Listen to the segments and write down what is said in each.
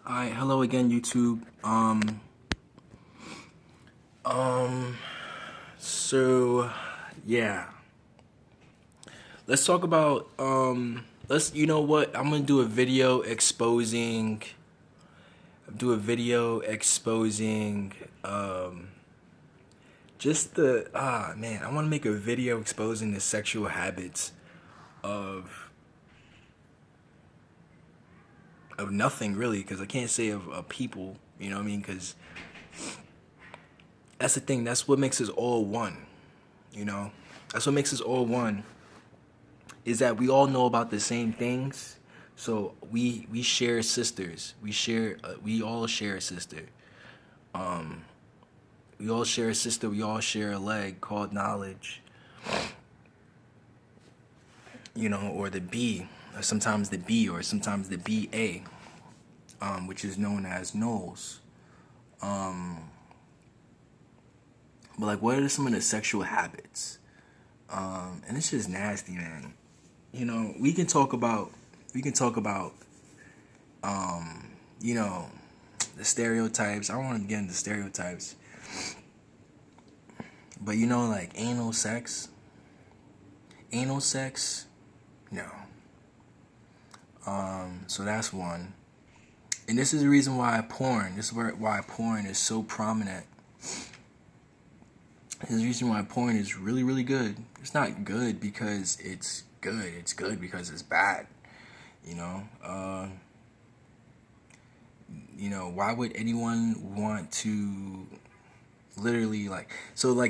Hi, hello again, YouTube. Um, so yeah, let's talk about you know what? I'm gonna do a video exposing just the man. I want to make a video exposing the sexual habits of nothing really, because I can't say of people. You know what I mean? Because that's the thing. That's what makes us all one. You know, that's what makes us all one. Is that we all know about the same things. So we share sisters. We all share a sister. We all share a sister. We all share a leg called knowledge. You know, or the B, or sometimes the B, or sometimes the BA, which is known as Knowles. But like, what are some of the sexual habits? And it's just nasty, man. You know, we can talk about you know, the stereotypes. I don't want to get into stereotypes, but you know, like anal sex, no. So that's one, and this is the reason why porn. This is why porn is so prominent. This is the reason why porn is really, really good. It's not good because it's good. It's good because it's bad. You know. Why would anyone want to literally like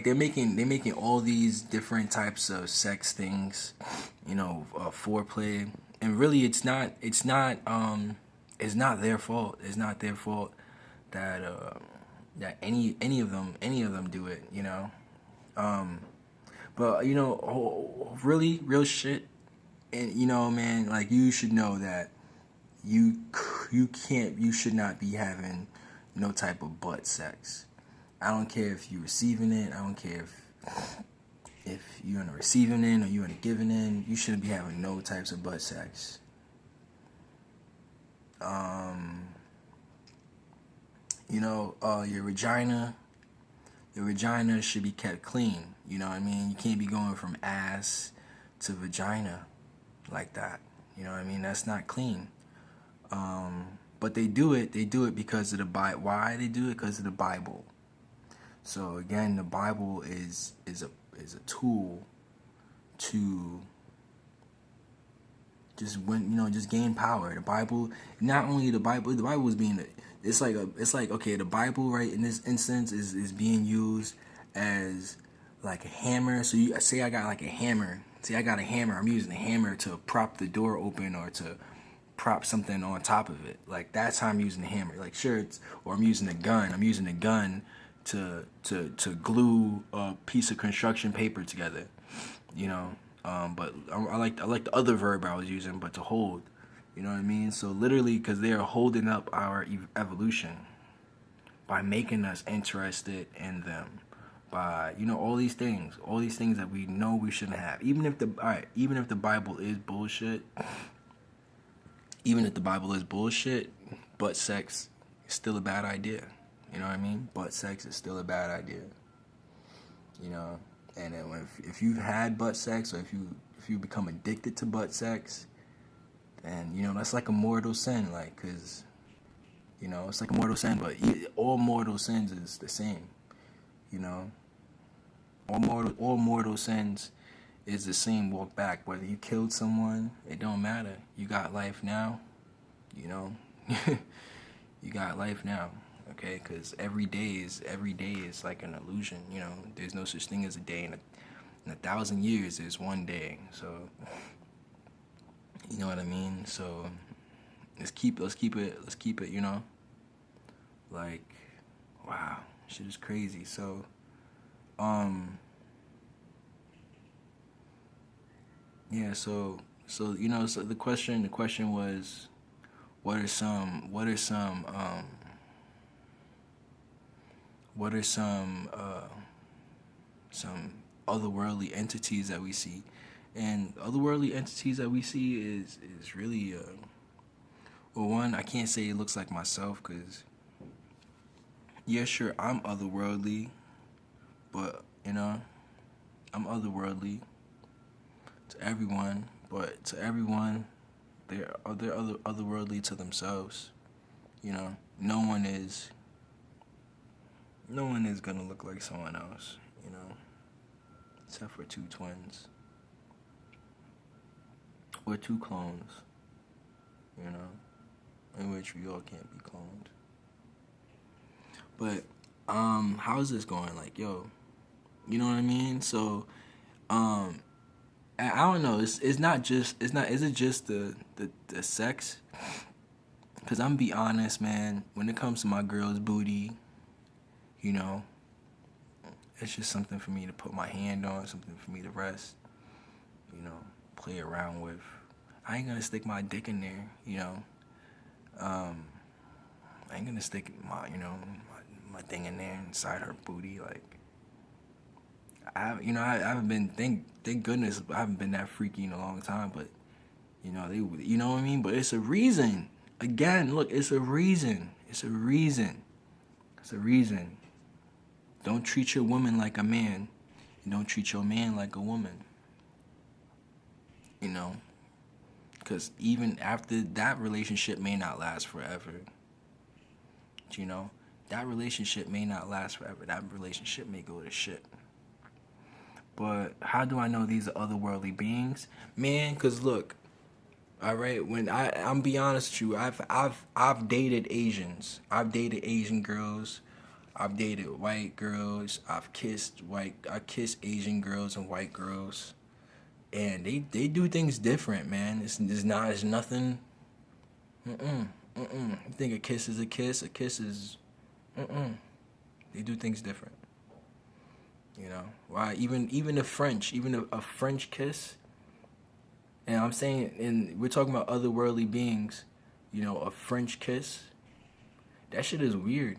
they're making all these different types of sex things, foreplay, and really it's not their fault. It's not their fault that any of them do it, but really real shit. And man, like, you should know that you you should not be having no type of butt sex. I don't care if you're receiving it. I don't care if you're in a receiving end or you're in a giving end. You shouldn't be having no types of butt sex. Um, your vagina should be kept clean. You know what I mean? You can't be going from ass to vagina like that. You know what I mean? That's not clean. But they do it. They do it because of the Bible. Why they do it? Because of the Bible. So again, the Bible is a tool to just gain power. The Bible, not only the Bible is being, it's like okay, the Bible, right, in this instance is being used as like a hammer. So you say I got like a hammer. See, I got a hammer. I'm using a hammer to prop the door open or to prop something on top of it. Like, that's how I'm using the hammer. Like, sure, or I'm using a gun. I'm using a gun to glue a piece of construction paper together. You know, but I like the other verb I was using, but to hold. You know what I mean? So literally, because they are holding up our evolution by making us interested in them, by all these things that we know we shouldn't have. Even if the Bible is bullshit, butt sex is still a bad idea. You know what I mean? Butt sex is still a bad idea. You know, and then if you've had butt sex, or if you become addicted to butt sex, then that's like a mortal sin. Like, cause it's like a mortal sin, but all mortal sins is the same. You know, all mortal sins is the same. Walk back. Whether you killed someone, it don't matter. You got life now. You know, you got life now. Okay, because every day is like an illusion. There's no such thing as a day. In 1,000 years, there's one day. So you know what I mean. So let's keep it. Like, wow, shit is crazy. So yeah. So the question was, what are some otherworldly entities that we see, and otherworldly entities that we see is really Well, one, I can't say it looks like myself, because, yeah, sure, I'm otherworldly, but, I'm otherworldly to everyone, but to everyone, they're otherworldly to themselves. You know, no one is gonna look like someone else. Except for two twins or two clones. In which we all can't be cloned. But how's this going? Like, yo, you know what I mean? So, I don't know. It's not just it's not. Is it just the sex? Cause I'm be honest, man. When it comes to my girl's booty, you know, it's just something for me to put my hand on, something for me to rest, play around with. I ain't gonna stick my dick in there, I ain't gonna stick my thing in there inside her booty. Like, I haven't been, thank goodness I haven't been that freaky in a long time, but you know what I mean? But it's a reason. Again, look, it's a reason. It's a reason. It's a reason. Don't treat your woman like a man. And don't treat your man like a woman. Because even after that relationship may not last forever. That relationship may not last forever. That relationship may go to shit. But how do I know these are otherworldly beings? Man, because look, all right, when I'm be honest with you, I've dated Asians. I've dated Asian girls. I've dated white girls. I kissed Asian girls and white girls. And they do things different, man. It's nothing. You think a kiss is a kiss? A kiss is They do things different. Why even a French kiss. And I'm saying, and we're talking about otherworldly beings, a French kiss, that shit is weird.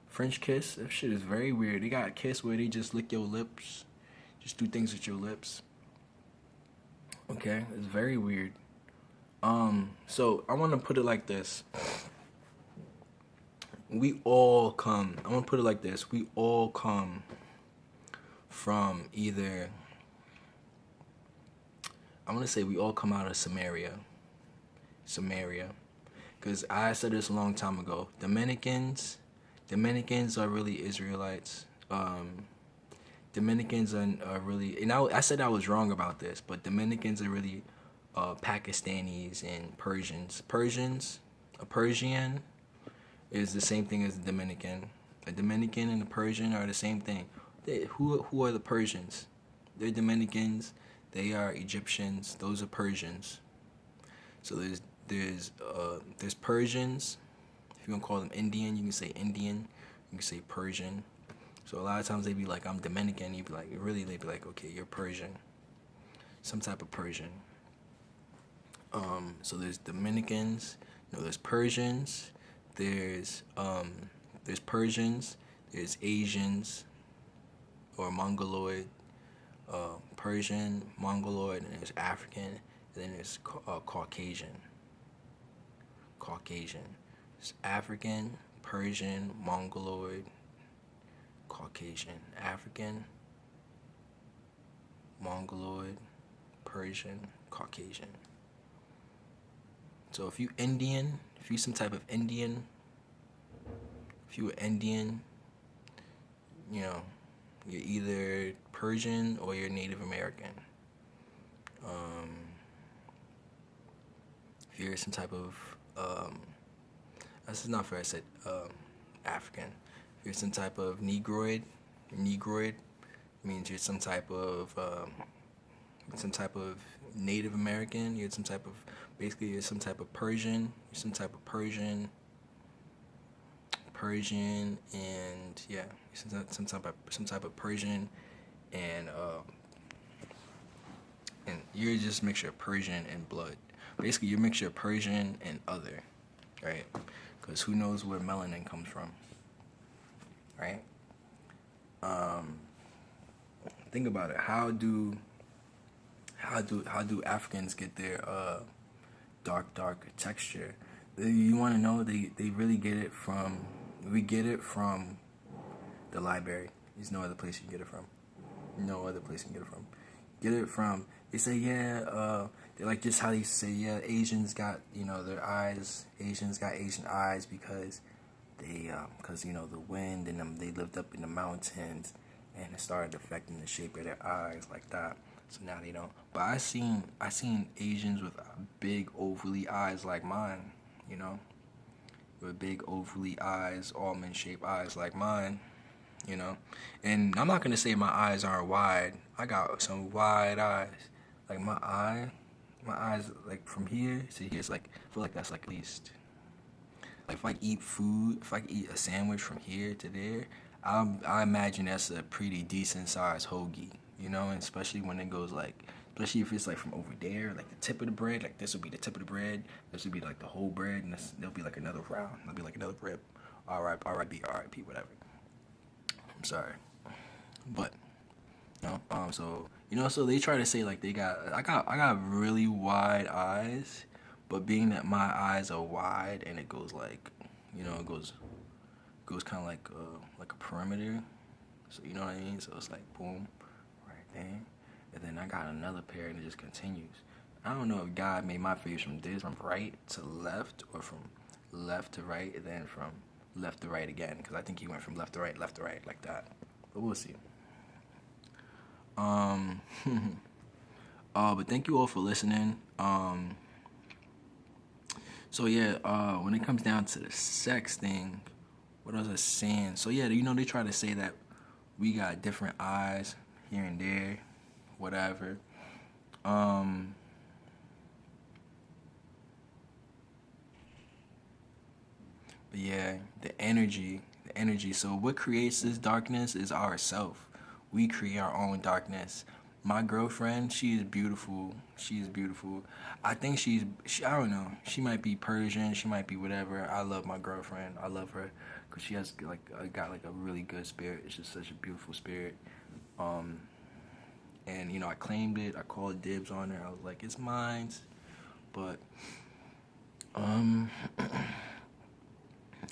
French kiss, that shit is very weird. They got a kiss where they just lick your lips, just do things with your lips. Okay, it's very weird. So I want to put it like this. I'm going to put it like this. We all come from either, I'm going to say we all come out of Samaria. Because I said this a long time ago. Dominicans are really Israelites. Dominicans are really, and I said I was wrong about this, but Dominicans are really Pakistanis and Persians. A Persian is the same thing as a Dominican. A Dominican and a Persian are the same thing. Who are the Persians? They're Dominicans. They are Egyptians. Those are Persians. So there's Persians. If you want to call them Indian, you can say Indian. You can say Persian. So a lot of times they be like, I'm Dominican. You'd be like, really? They'd be like, okay, you're Persian. Some type of Persian. So there's Dominicans. No, there's Persians. There's Persians. There's Asians or Mongoloid. Persian, Mongoloid, and there's African, and then there's Caucasian. It's African, Persian, Mongoloid, Caucasian. African, Mongoloid, Persian, Caucasian. So if you some type of Indian, if you were Indian, you're either Persian or you're Native American. If you're some type of, this is not fair, I said African. If you're some type of Negroid means you're some type of Native American. You're some type of Persian. You're some type of Persian, and yeah, some type of Persian, and you're just a mixture of Persian and blood. Basically, you're a mixture of Persian and other, right? Because who knows where melanin comes from, right? Think about it. How do Africans get their dark texture? You want to know? They really get it from. We get it from the library. There's no other place you can get it from. No other place you can get it from. Get it from. They say they like just how they say Asians got their eyes. Asians got Asian eyes because because the wind and them, they lived up in the mountains and it started affecting the shape of their eyes like that. So now they don't. But I seen Asians with big overly eyes like mine, with big overly eyes, almond shaped eyes like mine. And I'm not gonna say my eyes aren't wide. I got some wide eyes. Like my eyes like from here to here. It's like I feel like that's like at least. Like if I eat a sandwich from here to there, I imagine that's a pretty decent sized hoagie. And especially when it goes especially if it's like from over there, like the tip of the bread, like this would be the tip of the bread, this would be like the whole bread, and there'll be like another round, there'll be like another bread. R.I.P. whatever. I'm sorry, but so they try to say like I got really wide eyes, but being that my eyes are wide and it goes like, it goes kind of like a perimeter, so you know what I mean. So it's like boom, right there, and then I got another pair and it just continues. I don't know if God made my face from right to left or from left to right and then from left to right again, because I think he went from left to right like that. But we'll see. But thank you all for listening. So yeah, when it comes down to the sex thing, what was I saying? So yeah, they try to say that we got different eyes here and there, whatever. But yeah, the energy. So what creates this darkness is ourself. We create our own darkness. My girlfriend, she is beautiful. I think I don't know. She might be Persian. She might be whatever. I love my girlfriend. I love her because she has got a really good spirit. It's just such a beautiful spirit. And I claimed it. I called dibs on her. I was like, it's mine. But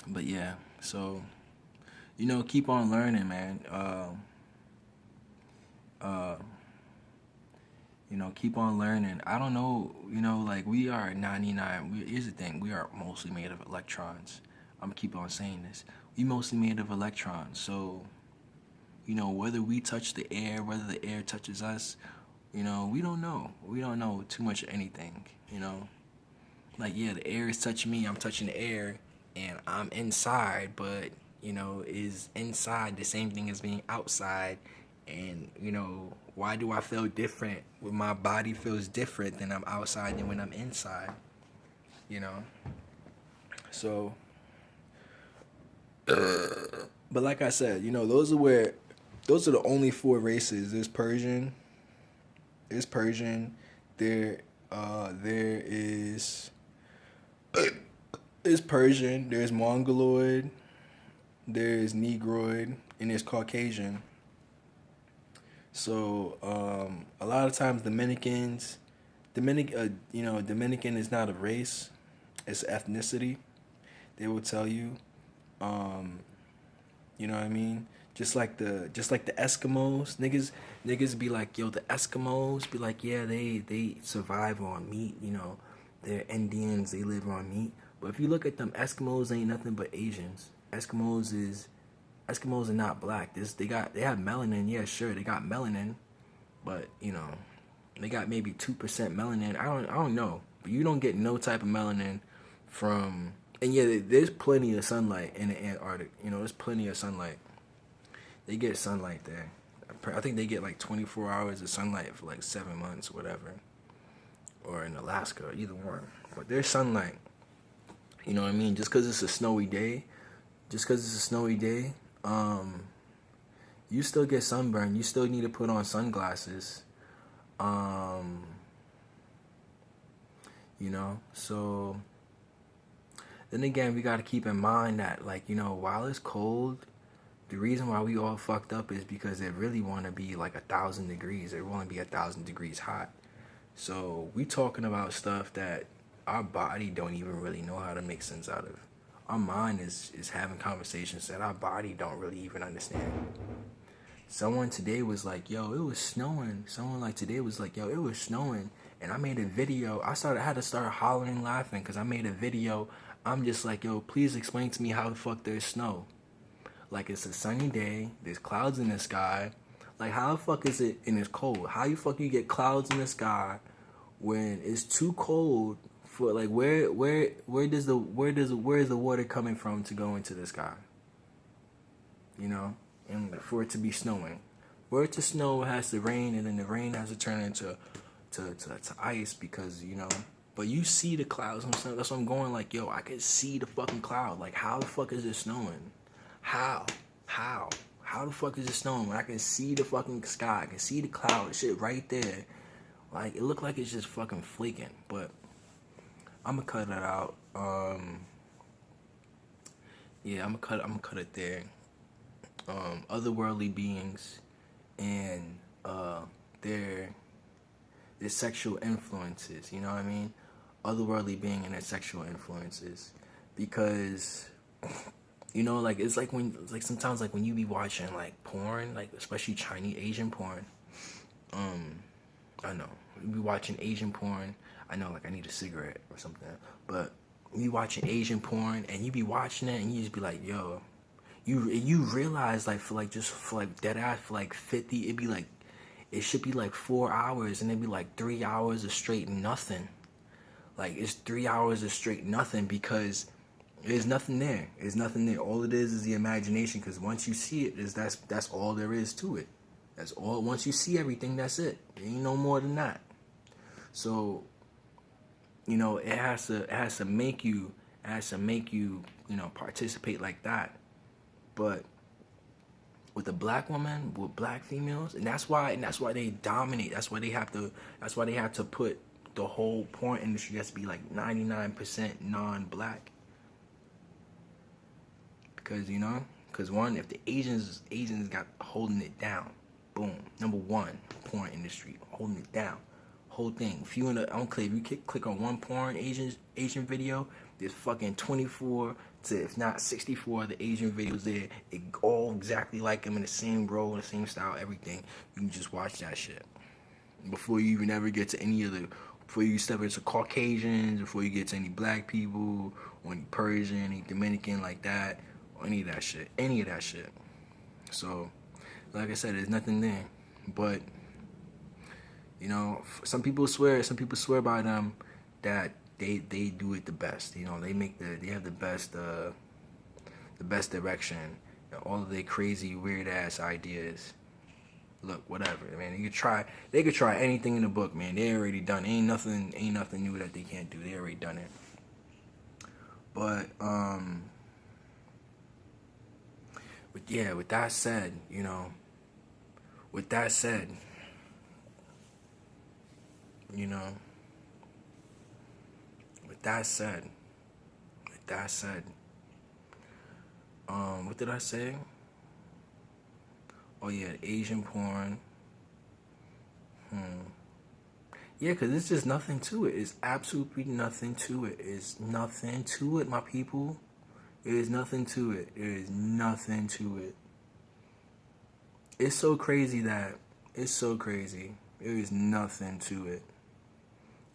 but yeah. So keep on learning, man. Keep on learning. I don't know, like we are 99. Here's the thing: we are mostly made of electrons. I'm gonna keep on saying this. We mostly made of electrons. So, whether we touch the air, whether the air touches us, we don't know. We don't know too much of anything. Like the air is touching me. I'm touching the air, and I'm inside. But is inside the same thing as being outside? And why do I feel different when my body feels different than I'm outside than when I'm inside? So but like I said, those are the only 4 races. There's Persian, there is Persian, there's Mongoloid, there's Negroid, and there's Caucasian. So a lot of times Dominican is not a race, it's ethnicity. They will tell you, you know what I mean? Just like the Eskimos, niggas be like, yo, the Eskimos be like, yeah, they survive on meat, they're Indians, they live on meat. But if you look at them, Eskimos ain't nothing but Asians. Eskimos are not black. They have melanin. Yeah, sure, they got melanin, but they got maybe 2% melanin. I don't know, but you don't get no type of melanin from. And yeah, there's plenty of sunlight in the Antarctic. There's plenty of sunlight. They get sunlight there. I think they get like 24 hours of sunlight for like 7 months, whatever. Or in Alaska, either one. But there's sunlight. You know what I mean? Just because it's a snowy day, you still get sunburn. You still need to put on sunglasses. So then again, we got to keep in mind that, while it's cold, the reason why we all fucked up is because they really want to be like 1,000 degrees. They want to be 1,000 degrees hot. So we talking about stuff that our body don't even really know how to make sense out of. Our mind is having conversations that our body don't really even understand. Someone today was like, yo, it was snowing. Someone like today was like, yo, it was snowing. And I made a video. I had to start hollering laughing because I made a video. I'm just like, yo, please explain to me how the fuck there's snow. Like, it's a sunny day. There's clouds in the sky. Like, how the fuck is it and it's cold? How you fuck you get clouds in the sky when it's too cold for, like, where is the water coming from to go into the sky? You know? And for it to be snowing. For it to snow, it has to rain, and then the rain has to turn into to ice because, you know. But you see the clouds. That's what I'm going like, yo, I can see the fucking cloud. Like, how the fuck is it snowing? How? How the fuck is it snowing when I can see the fucking sky? I can see the cloud shit right there. Like, it looked like it's just fucking flaking. But I'm gonna cut it out. Yeah, I'm gonna cut it there. Otherworldly beings and their sexual influences, you know what I mean? Otherworldly being and their sexual influences, because you know, like, it's like sometimes like when you be watching like porn, like especially Chinese Asian porn. I know you be watching Asian porn. I know, like, I need a cigarette or something, but you watching Asian porn and you be watching it and you just be like, yo. You realize, like, for dead ass for like 50, it'd be like, it should be like 4 hours and it'd be like 3 hours of straight nothing. Like, it's 3 hours of straight nothing because there's nothing there. There's nothing there. All it is the imagination, because once you see it, that's all there is to it. That's all. Once you see everything, that's it. There ain't no more than that. So, you know, it has to make you, you know, participate like that. But with a black woman, with black females, and that's why they dominate. That's why they have to put the whole porn industry has to be like 99% non-black. Because, you know, one, if the Asians got holding it down, boom, number one, porn industry holding it down, whole thing. If you I don't care if you click on one porn Asian video, there's fucking 24 to, if not 64 of the Asian videos there. It all exactly like them in the same role, in the same style, everything. You can just watch that shit before you even ever get to any other. Before you step into Caucasians, before you get to any black people, or any Persian, any Dominican like that, or any of that shit. So, like I said, there's nothing there. But, you know, some people swear by them that they do it the best. You know, they have the best direction. All of their crazy, weird ass ideas. Look, whatever, man. They could try anything in the book, man. They already done it. Ain't nothing new that they can't do. They already done it. But with that said, you know, what did I say? Oh yeah, Asian porn. Yeah, because it's just nothing to it. It's absolutely nothing to it. It's nothing to it, my people. There's nothing to it. There is nothing to it. It's so crazy. There is nothing to it.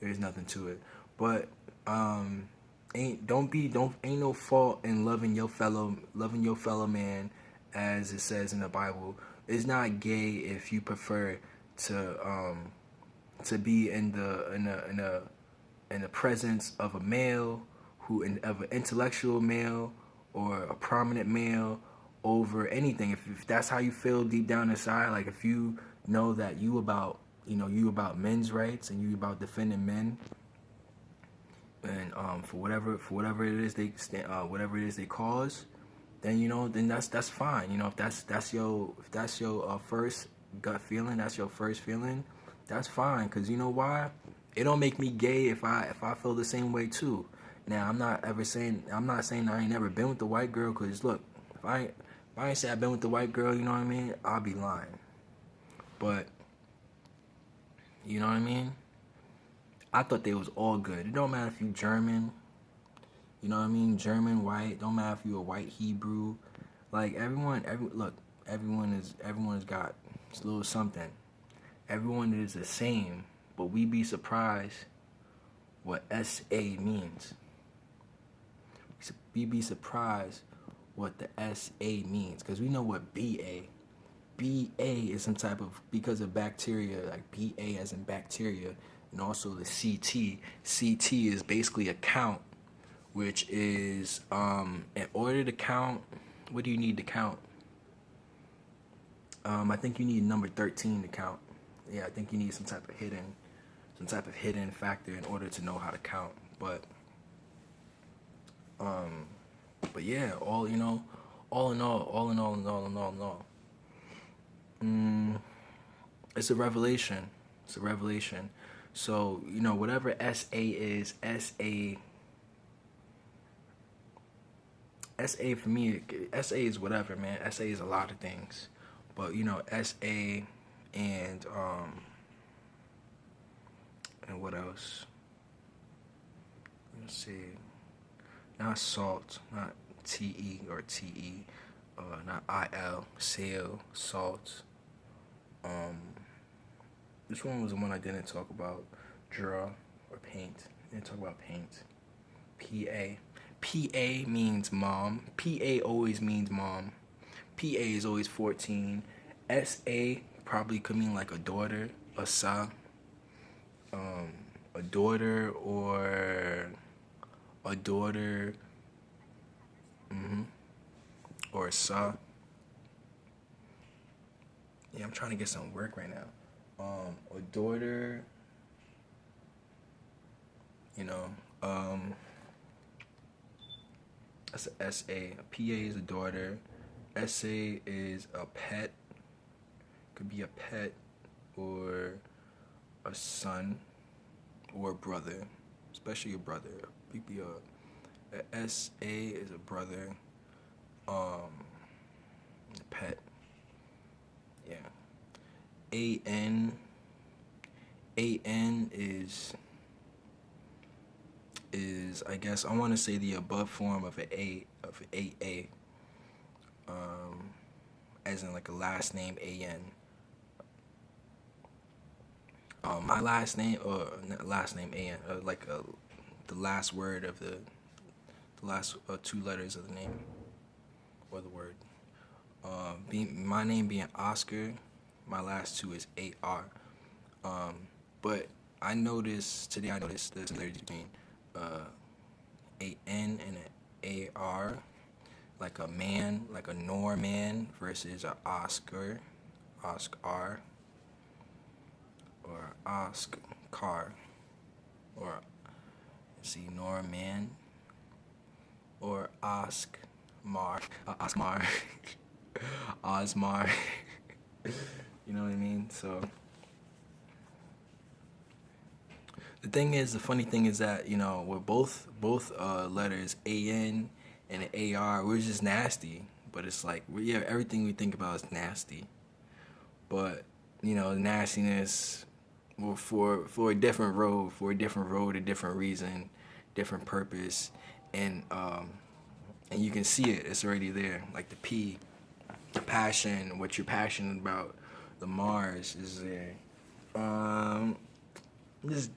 There is nothing to it. But ain't no fault in loving your fellow man, as it says in the Bible. It's not gay if you prefer to be in the presence of a male of an intellectual male or a prominent male over anything. If that's how you feel deep down inside, like if you know that you about men's rights and you about defending men, and for whatever it is they cause, then that's fine. You know, if that's your first gut feeling, that's your first feeling, that's fine. Cause you know why? It don't make me gay if I feel the same way too. Now I'm not saying I ain't never been with the white girl. Cause look, if I ain't say I've been with the white girl, you know what I mean? I'll be lying. But you know what I mean? I thought they was all good. It don't matter if you German, you know what I mean? German, white. Don't matter if you a white Hebrew. Like everyone has got a little something. Everyone is the same, but we be surprised what SA means. We be surprised what the SA means, because we know what BA. BA is some type of, because of bacteria, like BA as in bacteria, and also the CT. CT is basically a count, which is in order to count, what do you need to count? I think you need number 13 to count. Yeah, I think you need some type of hidden factor in order to know how to count. But yeah, all in all, it's a revelation. It's a revelation. So, whatever SA is, SA for me, SA is whatever, man. SA is a lot of things. But, SA and what else? Let's see. Not salt, not TE or TE, not IL, sail, salt. This one was the one I didn't talk about. Draw or paint. I didn't talk about paint. PA. PA means mom. PA always means mom. PA is always 14. SA probably could mean like a daughter, a son, a daughter or a daughter, or a son. Yeah, I'm trying to get some work right now. A daughter, that's a SA. A PA is a daughter. SA is a pet. Could be a pet or a son or a brother, especially a brother. A SA is a brother. A pet. Yeah. AN is I guess I want to say the above form of AA, as in like a last name AN. My last name, or not last name AN, the last word of the last two letters of the name or the word. My name being Oscar, my last two is AR. But I noticed the similarities between AN and an AR, like a man, like a Norman versus a Oscar, or Oscar, or Norman, or Osmar, Osmar. You know what I mean? So the funny thing is that, with both letters, AN and an AR, we're just nasty. But it's like, everything we think about is nasty. But, nastiness, well, for a different road, a different reason, different purpose. And you can see it. It's already there. Like the P, the passion, what you're passionate about. The Mars is there. Just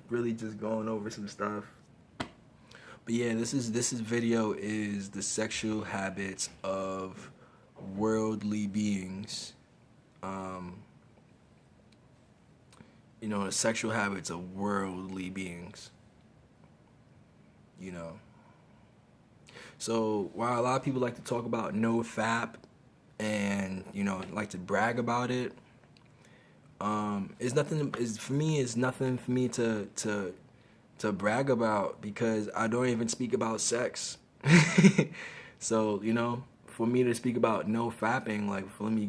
really just going over some stuff. But yeah, this video is the sexual habits of worldly beings. The sexual habits of worldly beings. So while a lot of people like to talk about no fap and like to brag about it, it's nothing for me to brag about, because I don't even speak about sex. So for me to speak about no fapping, like for me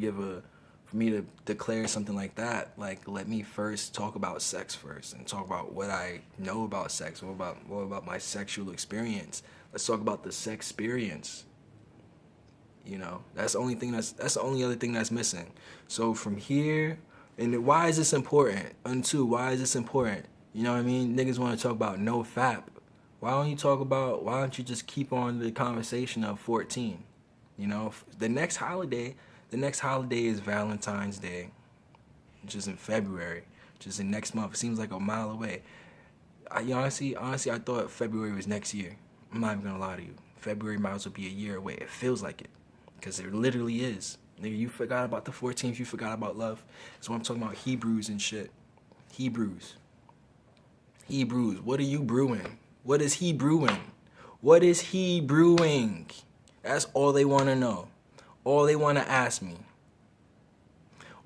to declare something like that, like let me first talk about sex first and talk about what I know about sex. What about my sexual experience? Let's talk about the sex experience. That's the only other thing that's missing. So from here, and why is this important? And two, why is this important? You know what I mean? Niggas want to talk about no fap. Why don't you just keep on the conversation of 14? You know, the next holiday is Valentine's Day, which is in February, which is in next month. It seems like a mile away. Honestly, I thought February was next year. I'm not even gonna lie to you. February might as well be a year away. It feels like it, because it literally is. Nigga, you forgot about the 14th. You forgot about love. So I'm talking about Hebrews and shit. Hebrews. What are you brewing? What is he brewing? What is he brewing? That's all they want to know. All they want to ask me.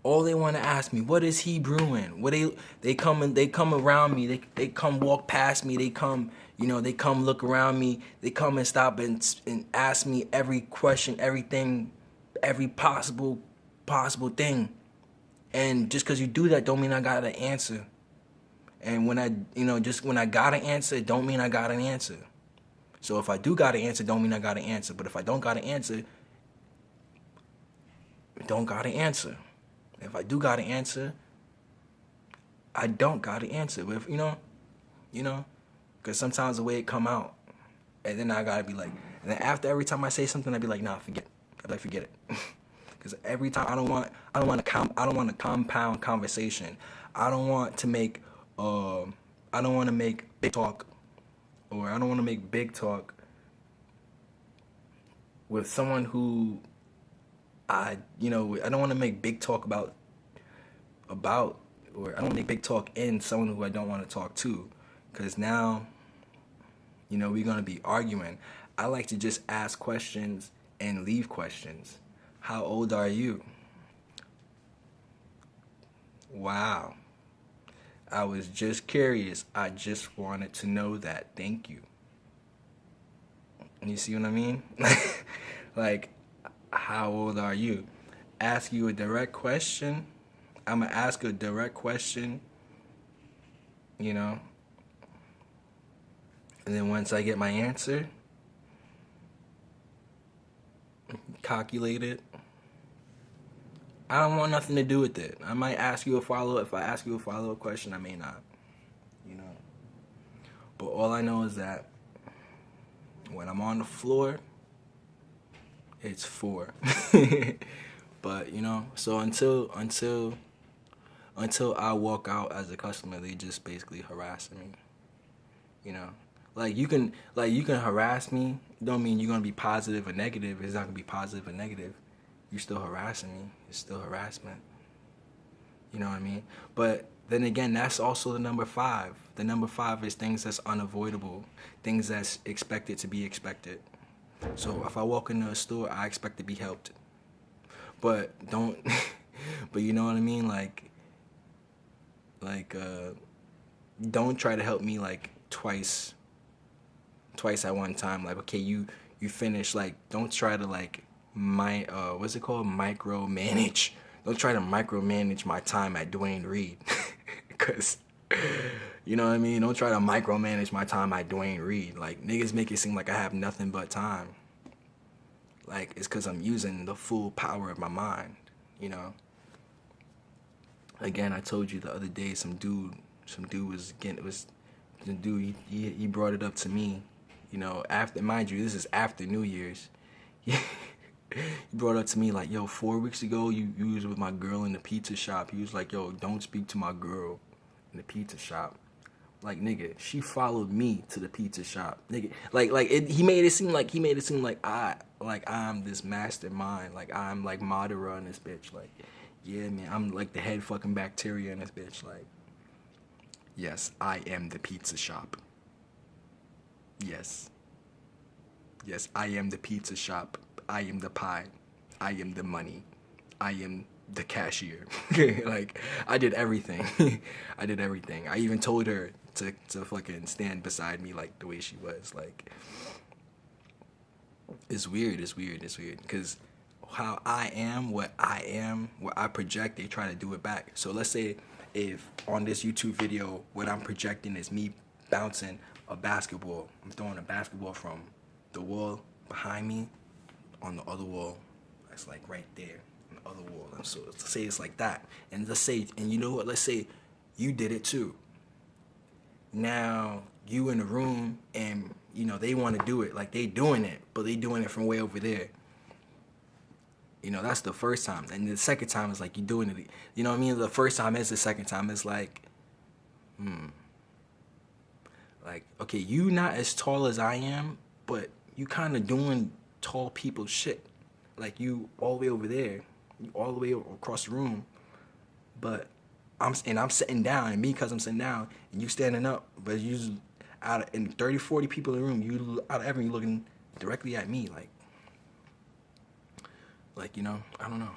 What is he brewing? What they come around me. They come walk past me. They come, they come look around me. They come and stop and ask me every question, everything, every possible thing. And just because you do that don't mean I got an answer. And when I got an answer, it don't mean I got an answer. So if I do got an answer, don't mean I got an answer. But if I don't got an answer, it don't got an answer. If I do got an answer, I don't got an answer. But if, because sometimes the way it come out, and then I gotta be like, and then after every time I say something, I'd be like, nah, forget. I'd be like, forget it. Because every time I don't want a compound conversation. I don't want to make big talk, or I don't want to make big talk with someone who I don't want to make big talk about, or I don't want to make big talk in someone who I don't want to talk to, because now, we're going to be arguing. I like to just ask questions and leave questions. How old are you? Wow. I was just curious. I just wanted to know that. Thank you. You see what I mean? Like, how old are you? Ask you a direct question. I'm going to ask a direct question, and then once I get my answer, calculate it. I don't want nothing to do with it. I might ask you a follow-up. If I ask you a follow-up question, I may not. But all I know is that when I'm on the floor, it's 4. But so until I walk out as a customer, they just basically harassing me. Like you can harass me. Don't mean you're gonna be positive or negative. It's not gonna be positive or negative. You're still harassing me. It's still harassment. You know what I mean? But then again, that's also the number 5. The number 5 is things that's unavoidable, things that's expected to be expected. So if I walk into a store, I expect to be helped. But don't, but you know what I mean? Like, don't try to help me like twice at one time. Like, okay, you finish. Like, don't try to like what's it called? Micromanage. Don't try to micromanage my time at Dwayne Reed. Cause you know what I mean? Don't try to micromanage my time at Dwayne Reed. Like, niggas make it seem like I have nothing but time. Like, it's cause I'm using the full power of my mind, Again, I told you the other day, some dude he brought it up to me, after, mind you, this is after New Year's. He brought up to me like, yo, 4 weeks ago, you was with my girl in the pizza shop. He was like, yo, don't speak to my girl in the pizza shop. Like, nigga, she followed me to the pizza shop. Nigga, he made it seem like I'm this mastermind. Like, I'm like Madara in this bitch. Like, yeah, man, I'm like the head fucking bacteria in this bitch. Like, yes, I am the pizza shop. Yes, I am the pizza shop. I am the pie. I am the money. I am the cashier. Like, I did everything. I even told her to fucking stand beside me like the way she was. Like, it's weird. Because how I am, what I project, they try to do it back. So let's say if on this YouTube video, what I'm projecting is me bouncing a basketball. I'm throwing a basketball from the wall behind me on the other wall. That's like right there on the other wall. And so let's say it's like that. And you know what? Let's say you did it too. now you in the room and, you know, they want to do it. Like, they doing it, but they doing it from way over there. You know, that's the first time. And the second time is like you doing it. You know what I mean? The first time is the second time. It's like, like, okay, you not as tall as I am, but you kind of doing tall people shit. Like, you all the way over there, you all the way across the room, but I'm sitting down, and me, because I'm sitting down, and you standing up, but you out of, in 30, 40 people in the room, you out of everyone, you looking directly at me, like, you know, I don't know.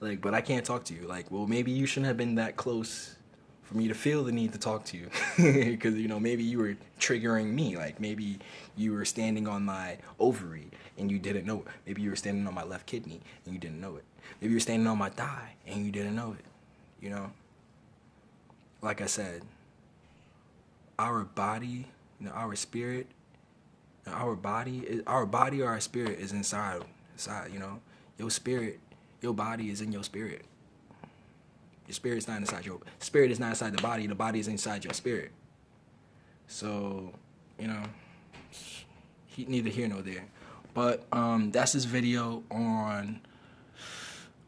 Like, but I can't talk to you. Like, well, maybe you shouldn't have been that close for me to feel the need to talk to you. Because, you know, maybe you were triggering me. Like, maybe you were standing on my ovary and you didn't know it. Maybe you were standing on my left kidney and you didn't know it. Maybe you were standing on my thigh and you didn't know it. You know? Like I said, our body, you know, our spirit, our body or our spirit is inside, you know. Your spirit, your body is in your spirit. Your spirit's not inside your spirit is not inside the body is inside your spirit. So, you know, neither here nor there. But that's this video on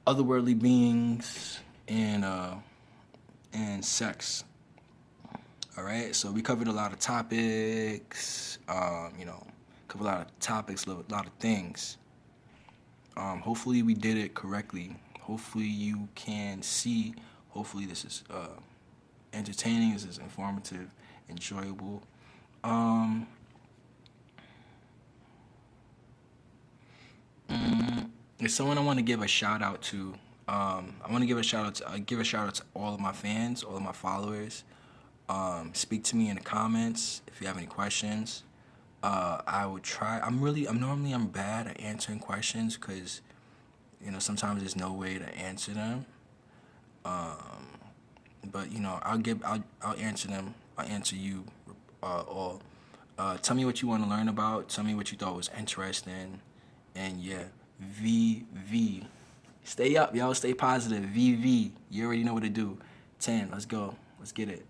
otherworldly beings and sex. All right, so we covered a lot of topics. You know, covered a lot of topics, a lot of things. Hopefully we did it correctly. Hopefully you can see. Hopefully this is entertaining. This is informative, enjoyable. There's someone I want to give a shout out to. I want to give a shout out to all of my fans, all of my followers. Speak to me in the comments if you have any questions. I would try. I'm bad at answering questions because, you know, sometimes there's no way to answer them. But, you know, I'll answer them. I'll answer you all. Tell me what you want to learn about. Tell me what you thought was interesting. And yeah, VV. Stay up, y'all. Stay positive. VV. You already know what to do. 10. Let's go. Let's get it.